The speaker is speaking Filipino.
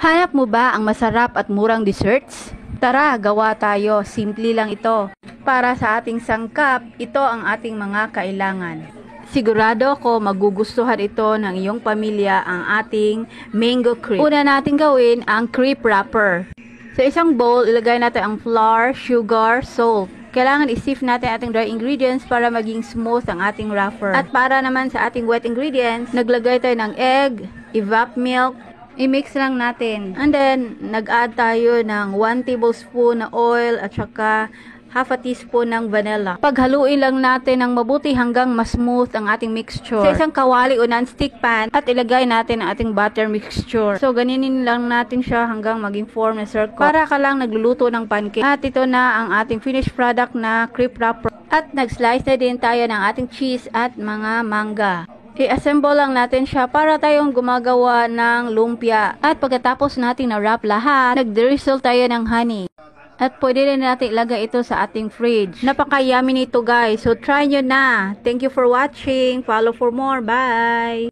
Hanap mo ba ang masarap at murang desserts? Tara, gawa tayo. Simple lang ito. Para sa ating sangkap, ito ang ating mga kailangan. Sigurado ko magugustuhan ito ng iyong pamilya ang ating mango crepe. Una natin gawin ang crepe wrapper. Sa isang bowl, ilagay natin ang flour, sugar, salt. Kailangan i-sift natin ating dry ingredients para maging smooth ang ating wrapper. At para naman sa ating wet ingredients, naglagay tayo ng egg, evap milk, i-mix lang natin. And then, nag-add tayo ng 1 tablespoon na oil at saka half a teaspoon ng vanilla. Paghaluin lang natin ng mabuti hanggang mas smooth ang ating mixture. Sa isang kawali o non-stick pan at ilagay natin ang ating butter mixture. So, ganinin lang natin siya hanggang maging form na circle. Para ka lang nagluluto ng pancake. At ito na ang ating finished product na crepe wrapper. At nag-slice na din tayo ng ating cheese at mga mangga. I-assemble lang natin siya para tayong gumagawa ng lumpia. At pagkatapos natin na-wrap lahat, nag-drizzle tayo ng honey. At pwede rin natin ilagay ito sa ating fridge. Napaka-yummy nito guys. So try nyo na. Thank you for watching. Follow for more. Bye!